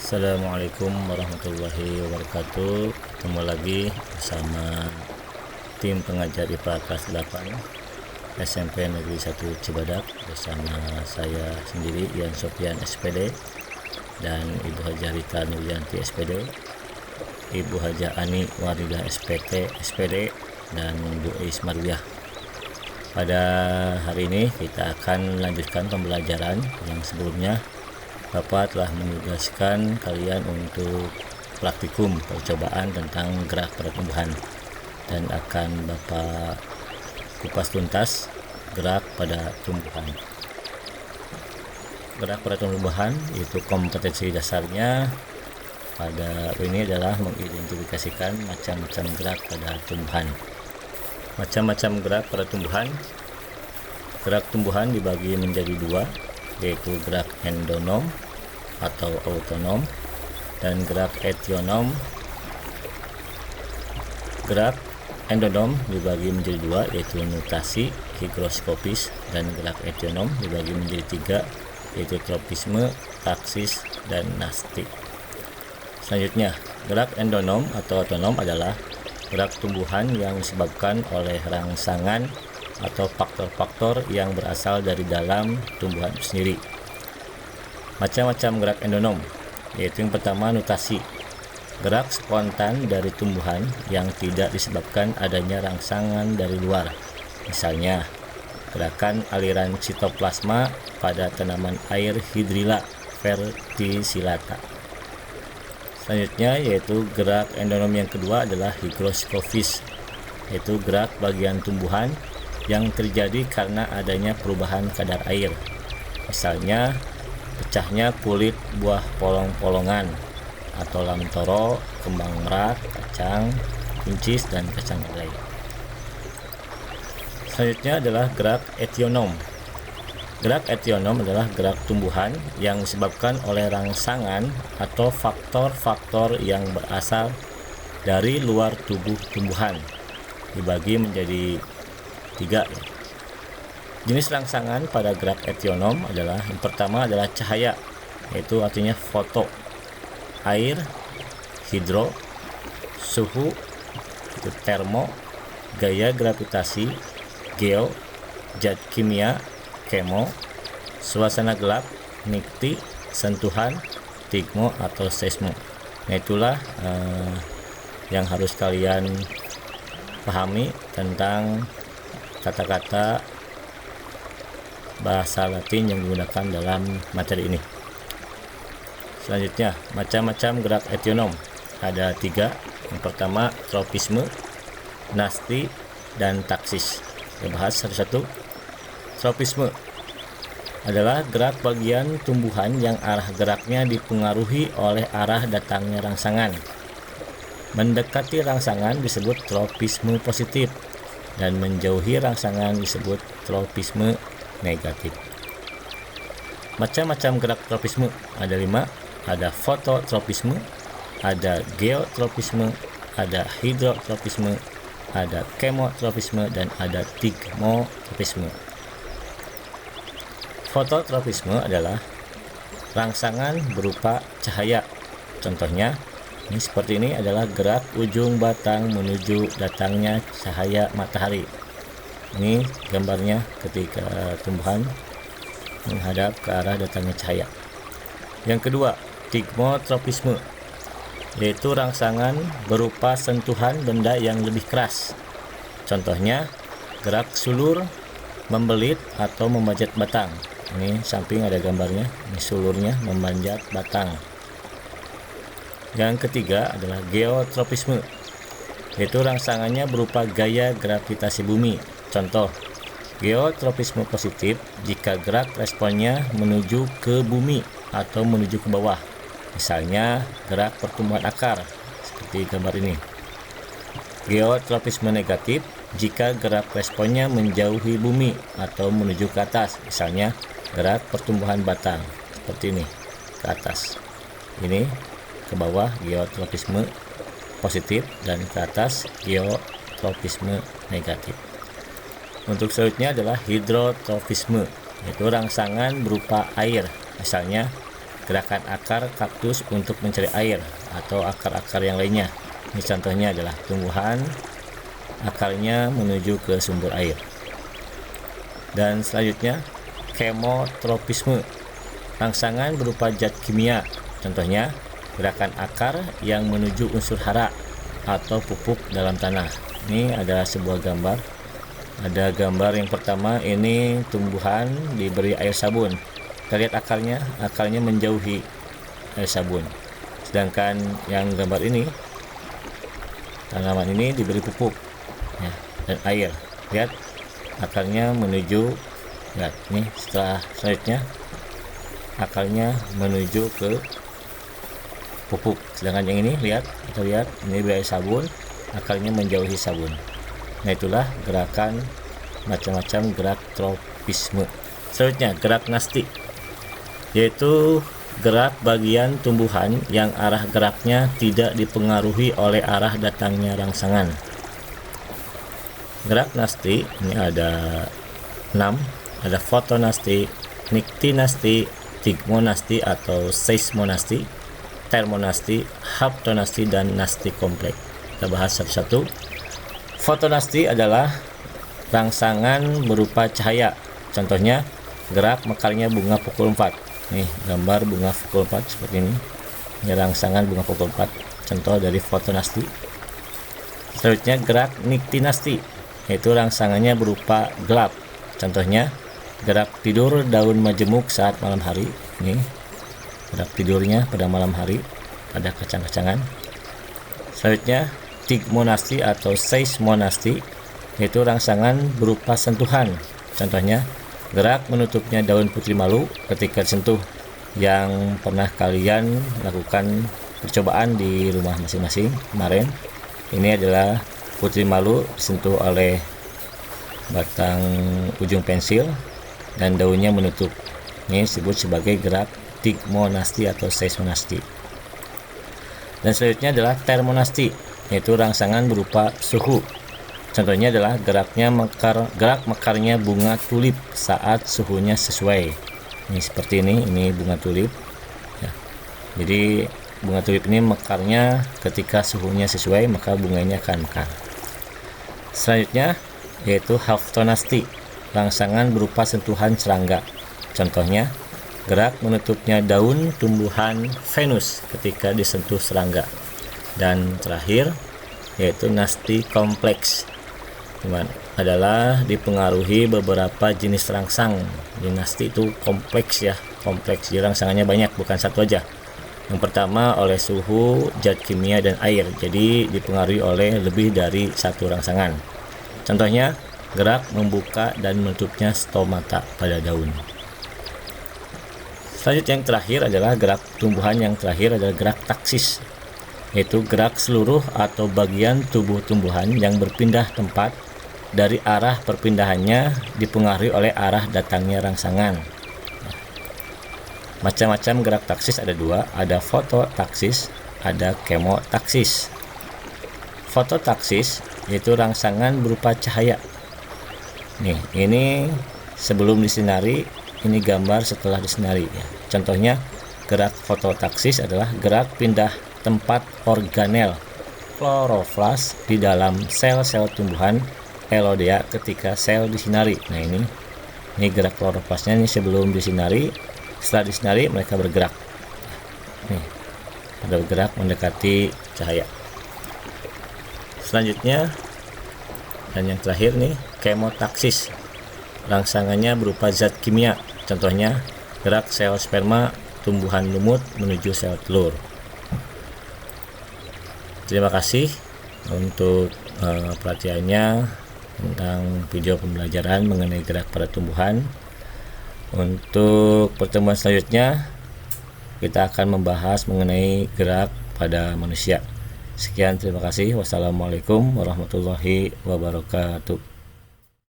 Assalamualaikum warahmatullahi wabarakatuh. Ketemu lagi bersama tim pengajar IPA kelas 8 SMP Negeri 1 Cibadak bersama saya sendiri Ian Sofian SPD dan Ibu Hajah Rita Nuryanti SPD, Ibu Hajah Ani Waridah SPT SPD, dan Bu Eis Marwiah. Pada hari ini kita akan melanjutkan pembelajaran yang sebelumnya. Bapak telah menugaskan kalian untuk praktikum percobaan tentang gerak pertumbuhan dan akan Bapak kupas tuntas gerak pada tumbuhan. Gerak pada tumbuhan itu kompetensi dasarnya pada ini adalah mengidentifikasikan macam-macam gerak pada tumbuhan. Macam-macam gerak pada tumbuhan. Gerak tumbuhan dibagi menjadi dua, yaitu gerak endonom atau autonom dan gerak etionom. Gerak endonom dibagi menjadi dua, yaitu nutasi higroskopis, dan gerak etionom dibagi menjadi tiga, yaitu tropisme, taksis, dan nasti. Selanjutnya, gerak endonom atau autonom adalah gerak tumbuhan yang disebabkan oleh rangsangan atau faktor-faktor yang berasal dari dalam tumbuhan itu sendiri. Macam-macam gerak endonom, yaitu yang pertama nutasi, gerak spontan dari tumbuhan yang tidak disebabkan adanya rangsangan dari luar. Misalnya, gerakan aliran sitoplasma pada tanaman air Hydrilla verticillata. Selanjutnya yaitu gerak endonom yang kedua adalah higroskopis, yaitu gerak bagian tumbuhan yang terjadi karena adanya perubahan kadar air. Misalnya, pecahnya kulit buah polong-polongan atau lamtoro, kembang merak, kacang, buncis, dan kacang lele. Selanjutnya adalah gerak etionom. Gerak etionom adalah gerak tumbuhan yang disebabkan oleh rangsangan atau faktor-faktor yang berasal dari luar tubuh tumbuhan. Dibagi menjadi tiga. Jenis rangsangan pada gerak etionom adalah yang pertama adalah cahaya, yaitu artinya foto, air, hidro, suhu, itu termo, gaya gravitasi, geo, zat kimia, kemo, suasana gelap, nikti, sentuhan, tigmo atau seismo. Nah, itulah yang harus kalian pahami tentang kata-kata bahasa Latin yang digunakan dalam materi ini. Selanjutnya, macam-macam gerak etionom ada tiga. Yang pertama tropisme, nasti, dan taksis. Kita bahas satu-satu. Tropisme adalah gerak bagian tumbuhan yang arah geraknya dipengaruhi oleh arah datangnya rangsangan. Mendekati rangsangan disebut tropisme positif, dan menjauhi rangsangan disebut tropisme negatif. Macam-macam gerak tropisme ada 5. Ada fototropisme, ada geotropisme, ada hidrotropisme, ada kemotropisme, dan ada tigmotropisme. Fototropisme adalah rangsangan berupa cahaya. Contohnya ini seperti ini adalah gerak ujung batang menuju datangnya cahaya matahari. Ini gambarnya ketika tumbuhan menghadap ke arah datangnya cahaya. Yang kedua, tigmotropisme, yaitu rangsangan berupa sentuhan benda yang lebih keras. Contohnya, gerak sulur, membelit, atau memanjat batang. Ini samping ada gambarnya, ini sulurnya memanjat batang. Yang ketiga adalah geotropisme, yaitu rangsangannya berupa gaya gravitasi bumi. Contoh, geotropisme positif jika gerak responnya menuju ke bumi atau menuju ke bawah. Misalnya gerak pertumbuhan akar seperti gambar ini. Geotropisme negatif jika gerak responnya menjauhi bumi atau menuju ke atas. Misalnya gerak pertumbuhan batang seperti ini, ke atas. Ini ke bawah geotropisme positif dan ke atas geotropisme negatif. Untuk selanjutnya adalah hidrotropisme, yaitu rangsangan berupa air. Misalnya gerakan akar kaktus untuk mencari air atau akar-akar yang lainnya. Ini contohnya adalah tumbuhan akarnya menuju ke sumber air. Dan selanjutnya kemotropisme, rangsangan berupa zat kimia. Contohnya gerakan akar yang menuju unsur hara atau pupuk dalam tanah. Ini adalah sebuah gambar. Ada gambar yang pertama, ini tumbuhan diberi air sabun. Kita lihat akarnya menjauhi air sabun. Sedangkan yang gambar ini, tanaman ini diberi pupuk ya, dan air. Lihat akarnya menuju, lihat nih, selanjutnya akarnya menuju ke pupuk. Sedangkan yang ini lihat, kita lihat ini beri air sabun, akarnya menjauhi sabun. Nah, itulah gerakan macam-macam gerak tropisme. Selanjutnya gerak nasti, yaitu gerak bagian tumbuhan yang arah geraknya tidak dipengaruhi oleh arah datangnya rangsangan. Gerak nasti ini ada 6, ada fotonasti, niktinasti, tigmonasti atau seismonasti, termonasti, haptonasti, dan nasti kompleks. Kita bahas satu-satu. Fotonasti adalah rangsangan berupa cahaya. Contohnya gerak mekarnya bunga pukul 4. Nih gambar bunga pukul 4 seperti ini. Ini rangsangan bunga pukul 4, contoh dari fotonasti. Selanjutnya gerak niktinasti, yaitu rangsangannya berupa gelap. Contohnya gerak tidur daun majemuk saat malam hari. Ini gerak tidurnya pada malam hari pada kacang-kacangan. Selanjutnya tigmonasti atau seismonasti, yaitu rangsangan berupa sentuhan. Contohnya gerak menutupnya daun putri malu ketika disentuh, yang pernah kalian lakukan percobaan di rumah masing-masing kemarin. Ini adalah putri malu disentuh oleh batang ujung pensil dan daunnya menutup. Ini disebut sebagai gerak tigmonasti atau seismonasti. Dan selanjutnya adalah termonasti, yaitu rangsangan berupa suhu. Contohnya adalah gerak mekarnya bunga tulip saat suhunya sesuai. Ini seperti ini bunga tulip ya. Jadi bunga tulip ini mekarnya ketika suhunya sesuai, maka bunganya akan mekar. Selanjutnya yaitu haptonasti, rangsangan berupa sentuhan serangga. Contohnya gerak menutupnya daun tumbuhan Venus ketika disentuh serangga. Dan terakhir yaitu nasti kompleks, adalah dipengaruhi beberapa jenis rangsang. Dinasti itu kompleks ya, kompleks. Jadi rangsangannya banyak, bukan satu aja. Yang pertama oleh suhu, zat kimia, dan air. Jadi dipengaruhi oleh lebih dari satu rangsangan. Contohnya gerak membuka dan menutupnya stomata pada daun. Selanjutnya yang terakhir adalah gerak tumbuhan. Yang terakhir adalah gerak taksis, yaitu gerak seluruh atau bagian tubuh tumbuhan yang berpindah tempat dari arah perpindahannya dipengaruhi oleh arah datangnya rangsangan. Macam-macam gerak taksis ada 2, ada fototaksis, ada kemotaksis. Fototaksis yaitu rangsangan berupa cahaya. Nih, ini sebelum disinari, ini gambar setelah disinari ya. Contohnya gerak fototaksis adalah gerak pindah tempat organel kloroflas di dalam sel-sel tumbuhan Elodea ketika sel disinari. Nah, ini gerak kloroflasnya ini sebelum disinari. Setelah disinari mereka bergerak. Nih, pada bergerak mendekati cahaya. Selanjutnya dan yang terakhir nih, kemotaksis. Rangsangannya berupa zat kimia. Contohnya gerak sel sperma tumbuhan lumut menuju sel telur. Terima kasih untuk perhatiannya tentang video pembelajaran mengenai gerak pada tumbuhan. Untuk pertemuan selanjutnya kita akan membahas mengenai gerak pada manusia. Sekian, terima kasih. Wassalamualaikum warahmatullahi wabarakatuh.